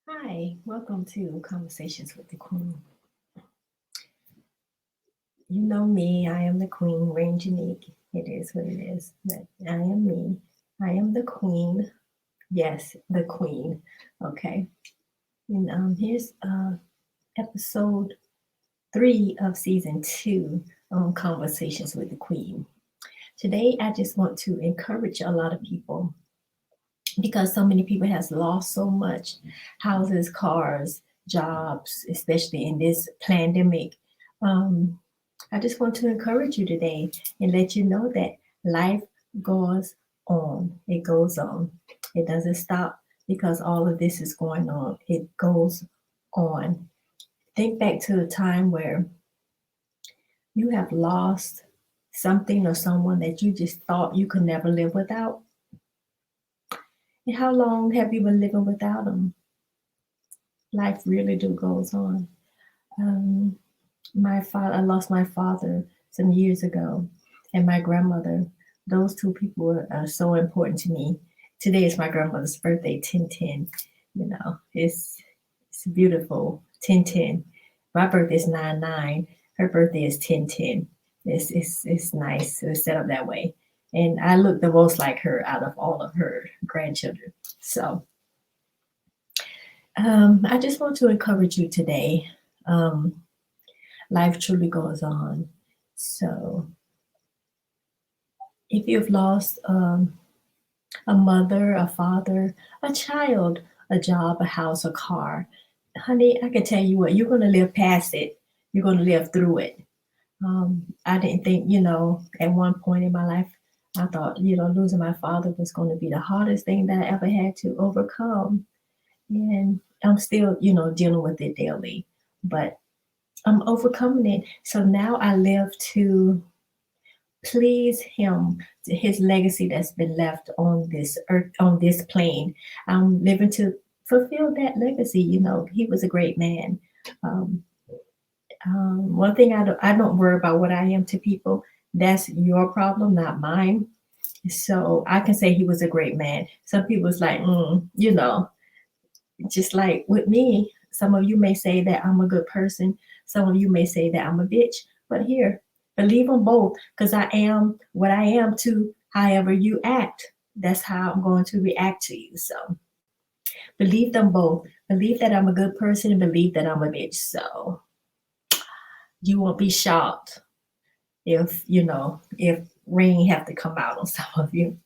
Hi, welcome to Conversations with the Queen. You know me, I am the Queen, Range Unique. It is what it is, but I am me. I am the Queen. Yes, the Queen. Okay. And here's episode 3 of season 2 on Conversations with the Queen. Today, I just want to encourage a lot of people because so many people has lost so much houses, cars, jobs, especially in this pandemic. Um, I just want to encourage you today and let you know that life goes on. It goes on. It doesn't stop because all of this is going on. It goes on. Think back to a time where you have lost something or someone that you just thought you could never live without. And how long have you been living without them? Life really do goes on. Um, I lost my father some years ago, and my grandmother. Those two people are so important to me. Today is my grandmother's birthday, 1010. You know, it's beautiful, 1010. My birthday is 9/9. Her birthday is 10/10. It's nice. It's set up that way. And I look the most like her out of all of her grandchildren. So I just want to encourage you today. Um, Life truly goes on. So if you've lost a mother, a father, a child, a job, a house, a car, honey, I can tell you what, you're going to live past it. You're going to live through it. I didn't think, at one point in my life, I thought, losing my father was going to be the hardest thing that I ever had to overcome. And I'm still, dealing with it daily, but I'm overcoming it. So now I live to please him, his legacy that's been left on this earth, on this plane. I'm living to fulfill that legacy. He was a great man. Um, One thing I don't worry about what I am to people. That's your problem, not mine. So I can say he was a great man. Some people's like, just like with me. Some of you may say that I'm a good person. Some of you may say that I'm a bitch. But here, believe them both because I am what I am to however you act. That's how I'm going to react to you. So believe them both. Believe that I'm a good person and believe that I'm a bitch. So you won't be shocked if rain have to come out on some of you.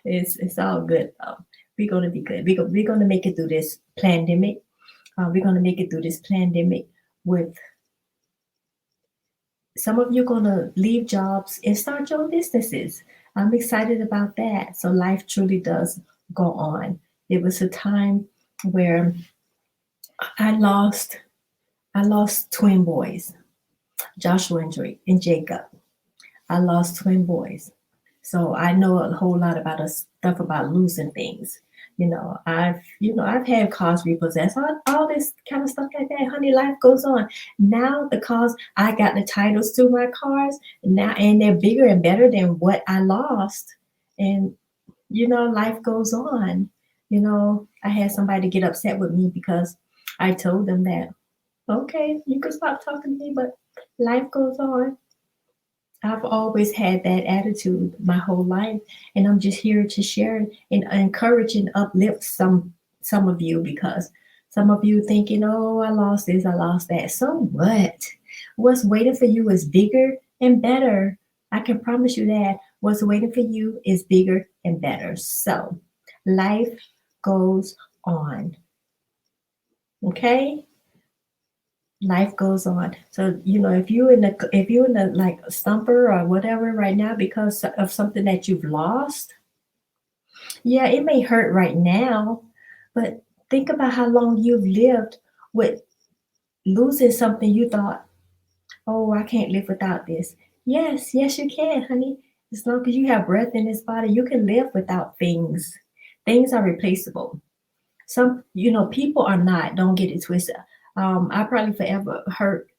It's all good though. We're gonna be good. We're gonna make it through this pandemic. We're gonna make it through this pandemic with some of you gonna leave jobs and start your own businesses. I'm excited about that. So life truly does go on. It was a time where I lost I lost twin boys, Joshua and Drake and Jacob. I lost twin boys. So I know a whole lot about stuff about losing things. I've had cars repossessed, all this kind of stuff like that. Honey, life goes on. Now the cars, I got the titles to my cars now, and they're bigger and better than what I lost. And life goes on. I had somebody get upset with me because I told them that, okay, you can stop talking to me, but life goes on. I've always had that attitude my whole life, and I'm just here to share and encourage and uplift some of you because some of you thinking, "Oh, I lost this, I lost that." So what? What's waiting for you is bigger and better. I can promise you that. What's waiting for you is bigger and better. So, life goes on. Okay? Life goes on. So if you're in the like stumper or whatever right now because of something that you've lost, yeah, it may hurt right now, but think about how long you've lived with losing something you thought, oh, I can't live without this. Yes, yes, you can, honey. As long as you have breath in this body, you can live without things. Things are replaceable. People are not. Don't get it twisted. I probably forever hurt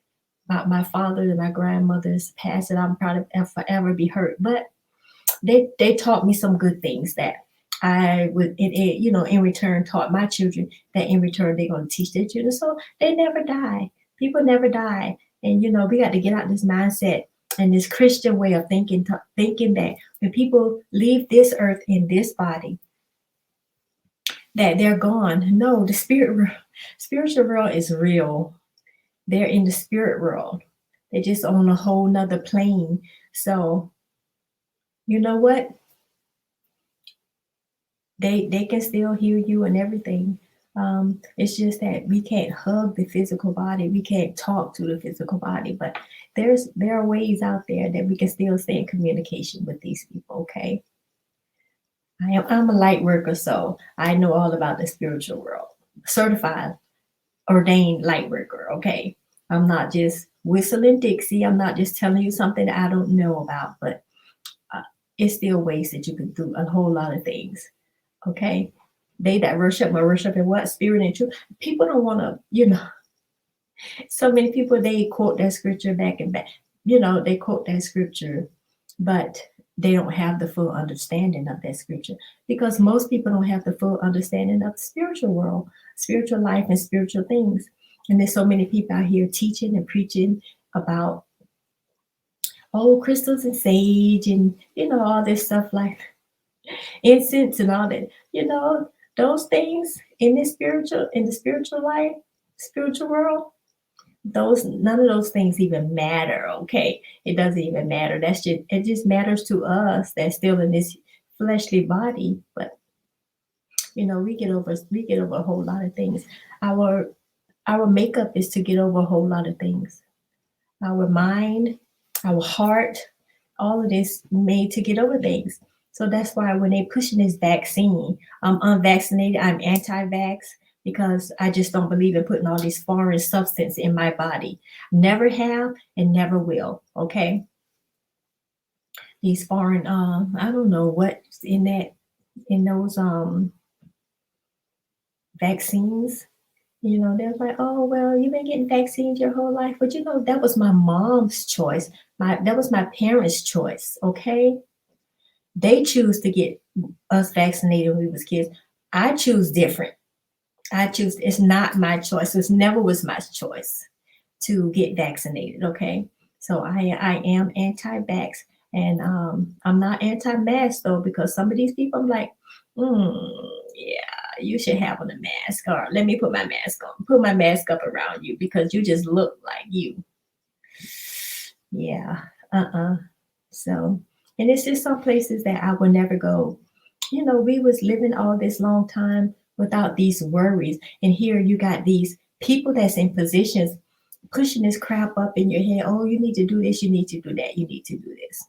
my father and my grandmother's past, and I'm proud of forever be hurt. But they taught me some good things that I would, in return, taught my children that in return they're going to teach their children. So they never die. People never die. And we got to get out this mindset and this Christian way of thinking, thinking that when people leave this earth in this body, that they're gone. No, the spiritual world is real. They're in the spirit world. They're just on a whole nother plane. So you know what? They can still hear you and everything. It's just that we can't hug the physical body. We can't talk to the physical body. But there are ways out there that we can still stay in communication with these people. Okay. I'm a light worker, so I know all about the spiritual world. Certified, ordained light worker. Okay. I'm not just whistling Dixie. I'm not just telling you something that I don't know about, but it's still ways that you can do a whole lot of things. Okay. They that worship will worship in what? Spirit and truth. People don't want to, so many people, they quote that scripture back and back. They quote that scripture, but they don't have the full understanding of that scripture because most people don't have the full understanding of the spiritual world, spiritual life, and spiritual things. And there's so many people out here teaching and preaching about crystals and sage and all this stuff like incense and all that. Those things in the spiritual life, spiritual world, those none of those things even matter. Okay, it doesn't even matter. It just matters to us that's still in this fleshly body. But we get over a whole lot of things. Our makeup is to get over a whole lot of things. Our mind, our heart, all of this made to get over things. So that's why when they pushing this vaccine, I'm unvaccinated, I'm anti-vax because I just don't believe in putting all these foreign substance in my body. Never have and never will. Okay. These foreign, I don't know what's in those vaccines. They're like, oh, well, you've been getting vaccines your whole life. But that was my mom's choice. That was my parents' choice. Okay. They choose to get us vaccinated when we was kids. I choose different. It's not my choice. It never was my choice to get vaccinated. Okay. So I am anti-vax and I'm not anti-mask though, because some of these people I'm like, yeah, you should have on a mask, or let me put my mask on, put my mask up around you because you just look like you. Yeah. So, and it's just some places that I will never go. We was living all this long time without these worries. And here you got these people that's in positions pushing this crap up in your head. Oh, you need to do this. You need to do that. You need to do this.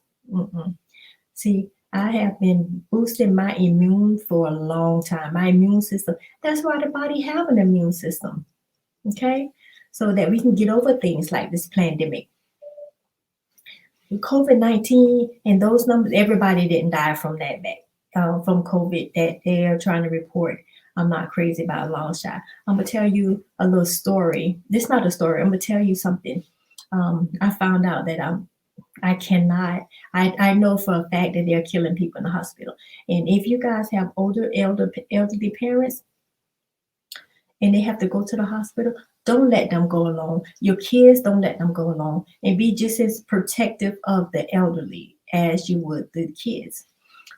See, I have been boosting my immune for a long time. My immune system. That's why the body have an immune system. Okay. So that we can get over things like this pandemic. COVID-19 and those numbers, everybody didn't die from that from COVID that they are trying to report. I'm not crazy about a long shot. I'm gonna tell you a little story. This is not a story. I'm gonna tell you something. I found out that I cannot. I know for a fact that they're killing people in the hospital. And if you guys have elderly parents, and they have to go to the hospital, don't let them go alone. Your kids, don't let them go alone. And be just as protective of the elderly as you would the kids.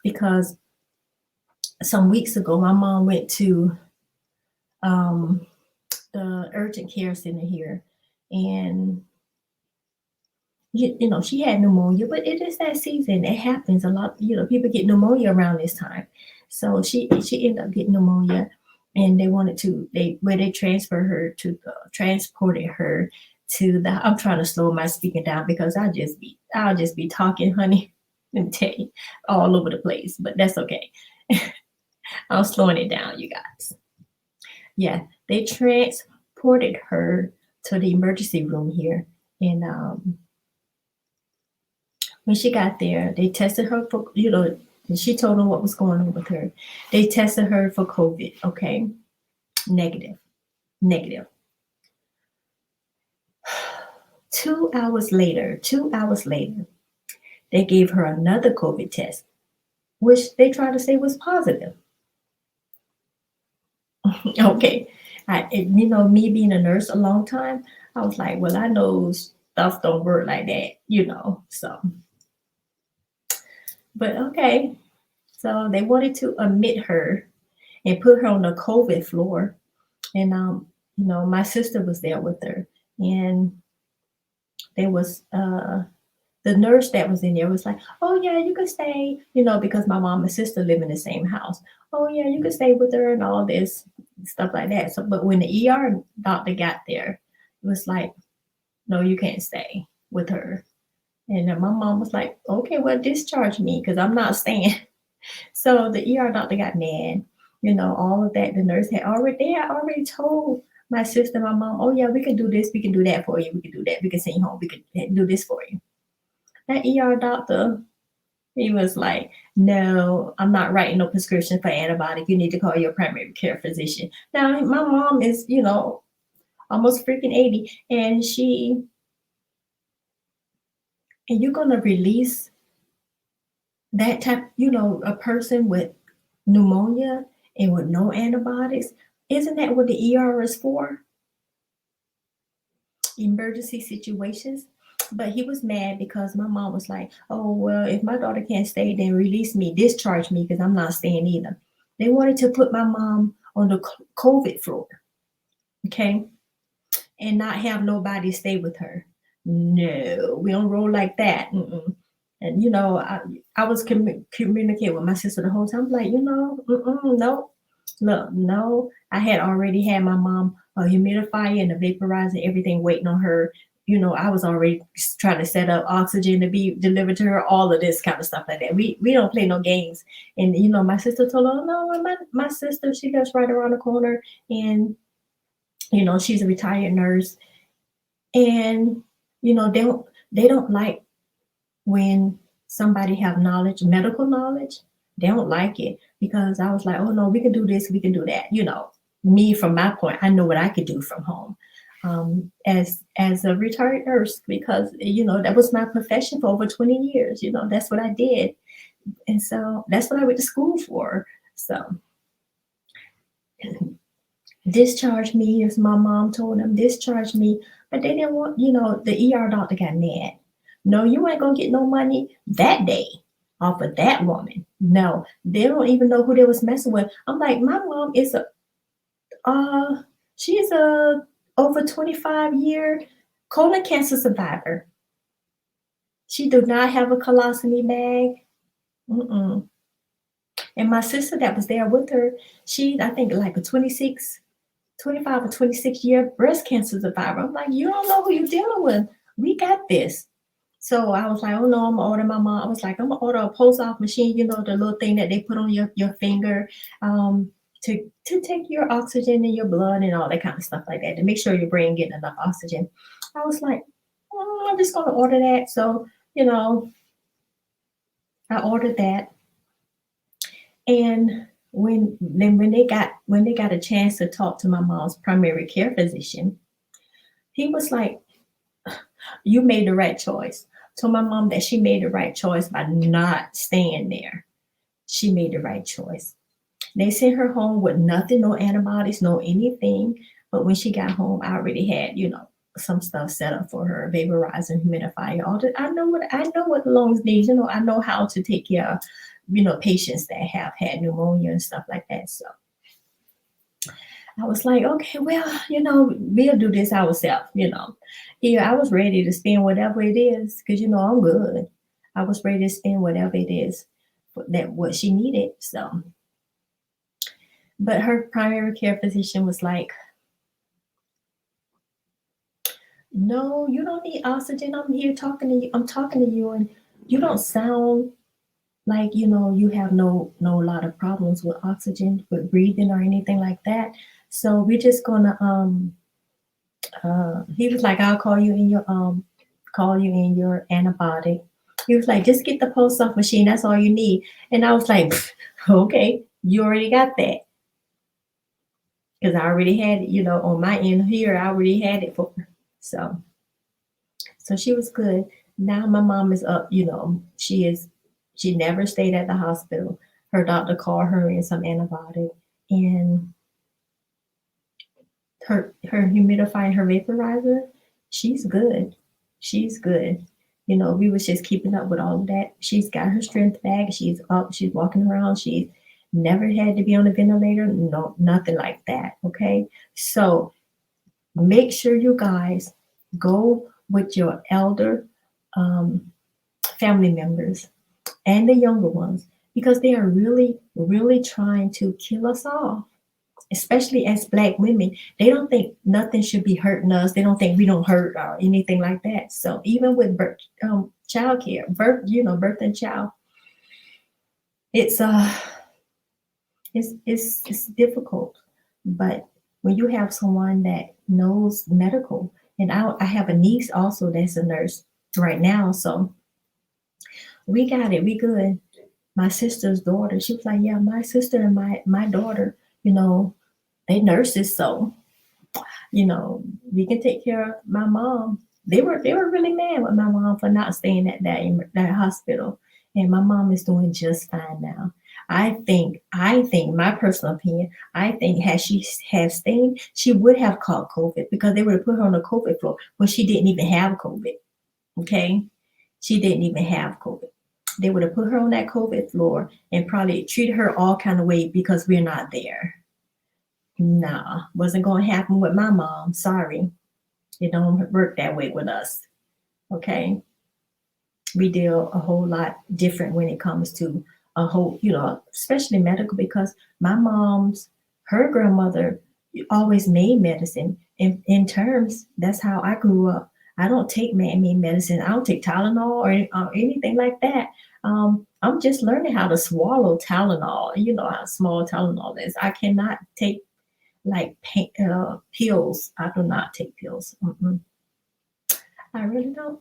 Because some weeks ago, my mom went to the urgent care center here, and she had pneumonia, but it is that season. It happens a lot. People get pneumonia around this time. So she ended up getting pneumonia, and they transported her to the. I'm trying to slow my speaking down because I'll just be talking, honey, and tell you all over the place. But that's okay. I'm slowing it down, you guys. Yeah, they transported her to the emergency room here, and when she got there, they tested her for, and she told them what was going on with her. They tested her for COVID, okay? Negative. 2 hours later, they gave her another COVID test, which they tried to say was positive. Okay. Me being a nurse a long time, I was like, well, I know stuff don't work like that. So, but okay. So they wanted to admit her and put her on the COVID floor. And my sister was there with her. And there was the nurse that was in there was like, oh yeah, you can stay, because my mom and sister live in the same house. Oh yeah, you can stay with her and all this stuff like that. So, but when the ER doctor got there, it was like, no, you can't stay with her. And then my mom was like, okay, well, discharge me because I'm not staying. So the ER doctor got mad, all of that. The nurse had already told my sister, my mom, oh yeah, we can do this, we can do that for you, we can do that, we can send you home, we can do this for you. That ER doctor, he was like, no, I'm not writing no prescription for antibiotic. You need to call your primary care physician. Now, my mom is, almost freaking 80, and you're going to release that type, a person with pneumonia and with no antibiotics. Isn't that what the ER is for? Emergency situations. But he was mad because my mom was like, oh, well, if my daughter can't stay, then release me, discharge me, because I'm not staying either. They wanted to put my mom on the COVID floor, okay, and not have nobody stay with her. No, we don't roll like that. Mm-mm. And, I was communicating with my sister the whole time, like, no, look, no. I had already had my mom a humidifier and a vaporizer, everything waiting on her. I was already trying to set up oxygen to be delivered to her, all of this kind of stuff like that. We don't play no games. And my sister told her, oh, no, my sister, she lives right around the corner, and she's a retired nurse, and they don't like when somebody have knowledge, medical knowledge. They don't like it because I was like, oh no, we can do this, we can do that. Me from my point, I know what I could do from home, as a retired nurse, because that was my profession for over 20 years. That's what I did, and so that's what I went to school for. So discharge me, as my mom told them, discharge me. But they didn't want, the ER doctor got mad. No, you ain't gonna get no money that day off of that woman. No, they don't even know who they was messing with. I'm like, my mom is uh, she's a over 25-year colon cancer survivor. She do not have a colostomy bag. Mm-mm. And my sister that was there with her, she, I think, like a 25 or 26-year breast cancer survivor. I'm like, you don't know who you're dealing with. We got this. So I was like, oh no, I'm gonna order my mom. I was like, I'm gonna order a post-op machine, the little thing that they put on your finger, to take your oxygen in your blood and all that kind of stuff like that, to make sure your brain getting enough oxygen. I was like, I'm just gonna order that. So, I ordered that. And when they got a chance to talk to my mom's primary care physician, he was like, you made the right choice. Told my mom that she made the right choice by not staying there. She made the right choice. They sent her home with nothing, no antibiotics, no anything. But when she got home, I already had, some stuff set up for her, vaporizer, humidifier. I know what the lungs need. I know how to take care of, patients that have had pneumonia and stuff like that. So I was like, okay, well, we'll do this ourselves. Yeah, I was ready to spend whatever it is because, I'm good. I was ready to spend whatever it is that what she needed. So, but her primary care physician was like, no, you don't need oxygen. I'm here talking to you. I'm talking to you, and you don't sound like you have no lot of problems with oxygen, with breathing or anything like that. So we're just gonna he was like, I'll call you in your antibiotic. He was like, just get the post op machine, that's all you need. And I was like, okay, you already got that. Because I already had it, on my end here, I already had it for her. So she was good. Now my mom is up, she never stayed at the hospital. Her doctor called her in some antibiotic, and her humidifier, her vaporizer, she's good. She's good. You know, we was just keeping up with all of that. She's got her strength back. She's up. She's walking around. She's never had to be on a ventilator. No, nothing like that. Okay. So make sure you guys go with your elder um, family members and the younger ones because they are really, really trying to kill us all, especially as Black women. They don't think nothing should be hurting us. They don't think we don't hurt or anything like that. So even with birth, child care, birth and child, it's it's difficult. But when you have someone that knows medical, and I have a niece also that's a nurse right now, so we got it. We good. My sister's daughter, she was like, yeah, my sister and my daughter, you know, they nurses, so we can take care of my mom. They were really mad with my mom for not staying at that hospital, and my mom is doing just fine now. I think my personal opinion, I think had she have stayed, she would have caught COVID because they would have put her on the COVID floor when she didn't even have COVID. Okay, she didn't even have COVID. They would have put her on that COVID floor and probably treated her all kind of way because we're not there. Nah, wasn't going to happen with my mom. Sorry. It don't work that way with us. Okay. We deal a whole lot different when it comes to a whole, especially medical because my mom's, her grandmother always made medicine in terms. That's how I grew up. I don't take man-made medicine. I don't take Tylenol or anything like that. I'm just learning how to swallow Tylenol. You know how small Tylenol is. I cannot take like pills. I do not take pills. I really don't.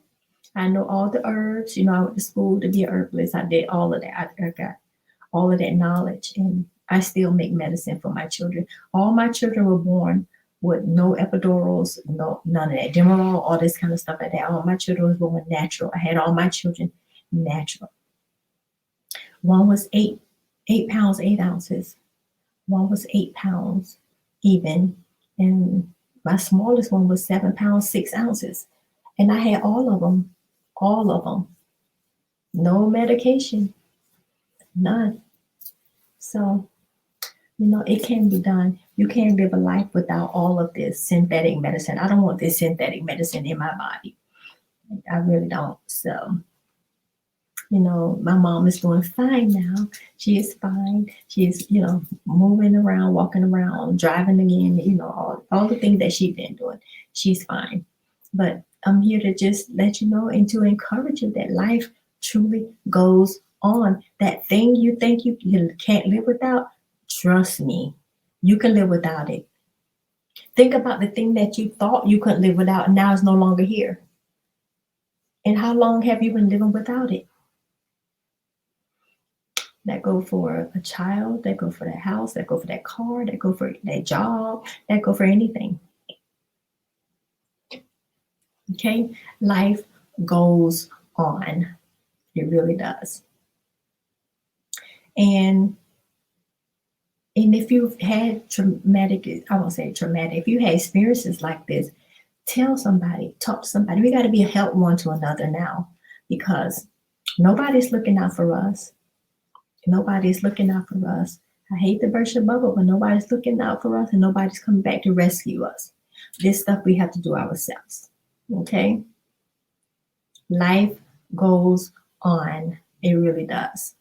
I know all the herbs. I went to school to be an herbalist. I did all of that. I got all of that knowledge, and I still make medicine for my children. All my children were born with no epidurals, no none of that, Demerol, all this kind of stuff like that. All my children was born natural. I had all my children natural. One was 8 pounds 8 ounces. One was 8 pounds even, and my smallest one was 7 pounds 6 ounces. And I had all of them, no medication, none. So, it can be done. You can't live a life without all of this synthetic medicine. I don't want this synthetic medicine in my body. I really don't. So, my mom is doing fine now. She is fine. She is, moving around, walking around, driving again, all the things that she's been doing. She's fine. But I'm here to just let you know and to encourage you that life truly goes on. That thing you think you can't live without, trust me, you can live without it. Think about the thing that you thought you couldn't live without and now it's no longer here. And how long have you been living without it? That go for a child, that go for that house, that go for that car, that go for that job, that go for anything. Okay, life goes on. It really does. And if you've had traumatic, I won't say traumatic, if you had experiences like this, tell somebody, talk to somebody. We got to be a help one to another now because nobody's looking out for us. Nobody's looking out for us. I hate to burst your bubble, but nobody's looking out for us and nobody's coming back to rescue us. This stuff we have to do ourselves. Okay? Life goes on. It really does.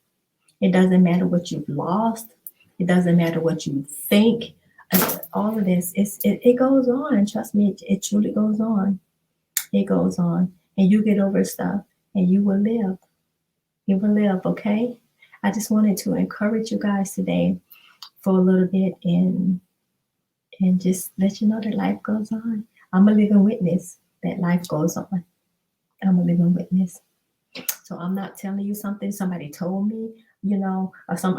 It doesn't matter what you've lost. It doesn't matter what you think. All of this, it goes on. Trust me, it truly goes on. It goes on. And you get over stuff and you will live. You will live, okay? I just wanted to encourage you guys today for a little bit and just let you know that life goes on. I'm a living witness that life goes on. I'm a living witness. So I'm not telling you something somebody told me, or something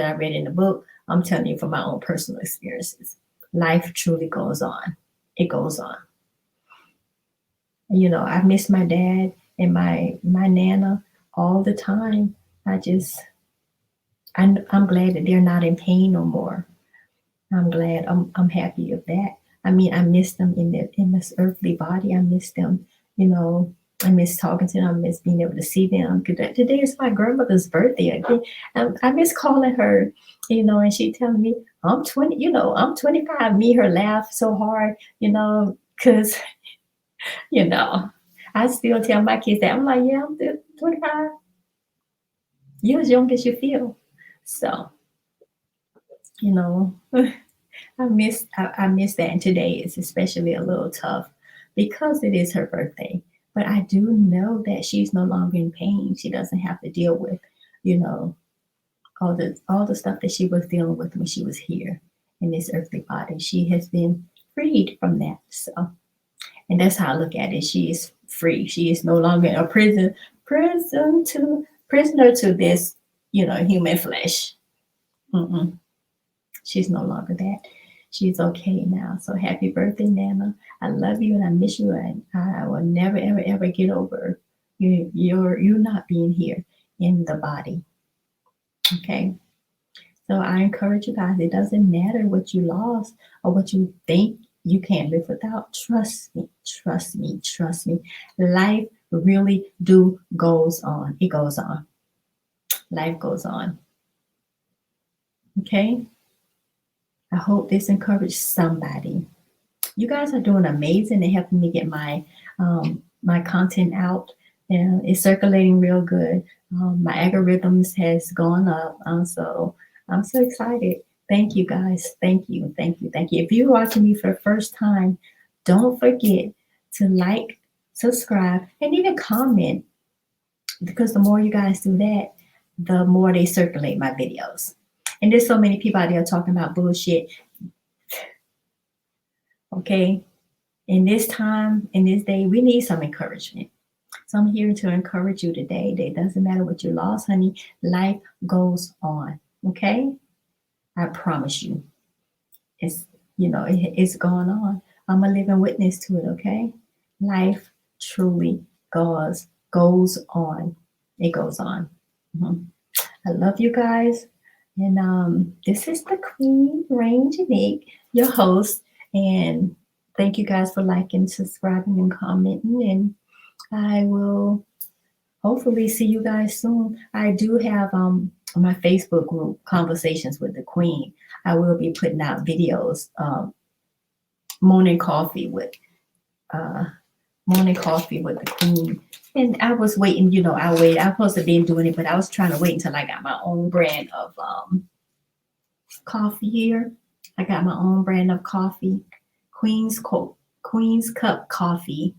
I read in the book. I'm telling you from my own personal experiences. Life truly goes on. It goes on. I miss my dad and my nana all the time. I'm glad that they're not in pain no more. I'm glad. I'm happy of that. I mean, I miss them in this earthly body. I miss them, you know. I miss talking to them. I miss being able to see them. Today is my grandmother's birthday. I miss calling her, you know, and she telling me, I'm 20, you know, I'm 25. Me, her laugh so hard, you know, because, you know, I still tell my kids that. I'm like, yeah, I'm 25. You're as young as you feel. So, you know, I miss that. And today is especially a little tough because it is her birthday. But I do know that she's no longer in pain. She doesn't have to deal with, you know, all the stuff that she was dealing with when she was here in this earthly body. She has been freed from that. So, and that's how I look at it. She is free. She is no longer a prisoner to this, you know, human flesh. Mm-mm. She's no longer that. She's okay now. So happy birthday, Nana. I love you and I miss you, and I will never, ever, ever get over you not being here in the body. Okay. So I encourage you guys, it doesn't matter what you lost or what you think you can't live without. Trust me, trust me, trust me. Life really do goes on. It goes on. Life goes on. Okay. I hope this encouraged somebody. You guys are doing amazing and helping me get my content out, and it's circulating real good. My algorithms has gone up, so I'm so excited. Thank you guys. Thank you. Thank you. Thank you. If you're watching me for the first time, don't forget to like, subscribe, and even comment, because the more you guys do that, the more they circulate my videos. And there's so many people out there talking about bullshit. Okay, in this time, in this day, we need some encouragement. So I'm here to encourage you today. It doesn't matter what you lost, honey. Life goes on. Okay, I promise you. It's it's going on. I'm a living witness to it. Okay, life truly goes on. It goes on. Mhm. I love you guys. And this is the Queen Rain Unique, your host. And thank you guys for liking, subscribing, and commenting. And I will hopefully see you guys soon. I do have my Facebook group, Conversations with the Queen. I will be putting out videos, morning coffee with uh, morning coffee with the Queen. And I was waiting, I waited. I was supposed to be doing it, but I was trying to wait until I got my own brand of coffee here. I got my own brand of coffee, Queen's Cup Coffee.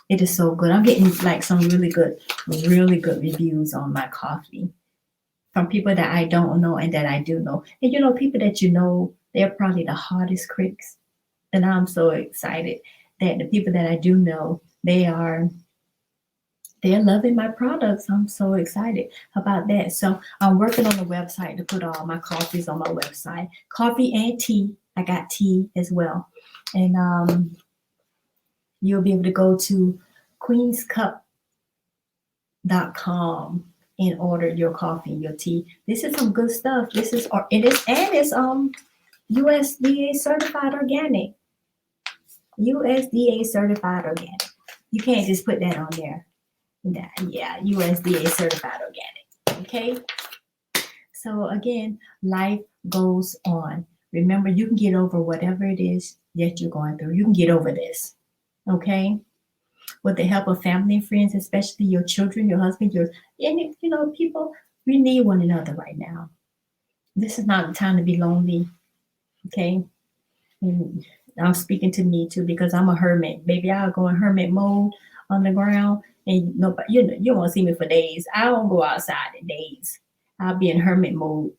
It is so good. I'm getting like some really good reviews on my coffee from people that I don't know and that I do know. And people that they're probably the hardest critics. And I'm so excited that the people that I do know, they're loving my products. I'm so excited about that. So I'm working on the website to put all my coffees on my website. Coffee and tea. I got tea as well. And you'll be able to go to queenscup.com and order your coffee and your tea. This is some good stuff. It's USDA certified organic. USDA certified organic. You can't just put that on there. Yeah, USDA certified organic. Okay. So again, life goes on. Remember, you can get over whatever it is that you're going through. You can get over this. Okay. With the help of family and friends, especially your children, your husband, people, we need one another right now. This is not the time to be lonely. Okay. And I'm speaking to me too, because I'm a hermit. Baby, I'll go in hermit mode on the ground, and nobody, you won't see me for days. I won't go outside in days. I'll be in hermit mode,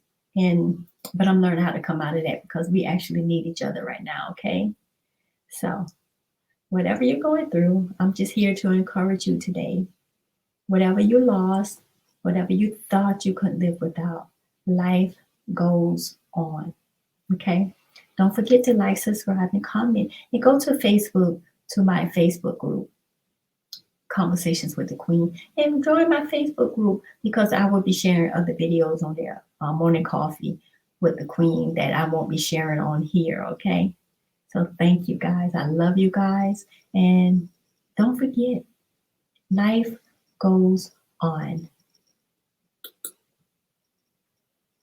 but I'm learning how to come out of that because we actually need each other right now. Okay, so whatever you're going through, I'm just here to encourage you today. Whatever you lost, whatever you thought you couldn't live without, life goes on. Okay. Don't forget to like, subscribe, and comment. And go to Facebook, to my Facebook group, Conversations with the Queen. And join my Facebook group because I will be sharing other videos on there. Morning coffee with the Queen that I won't be sharing on here. Okay. So thank you guys. I love you guys. And don't forget, life goes on.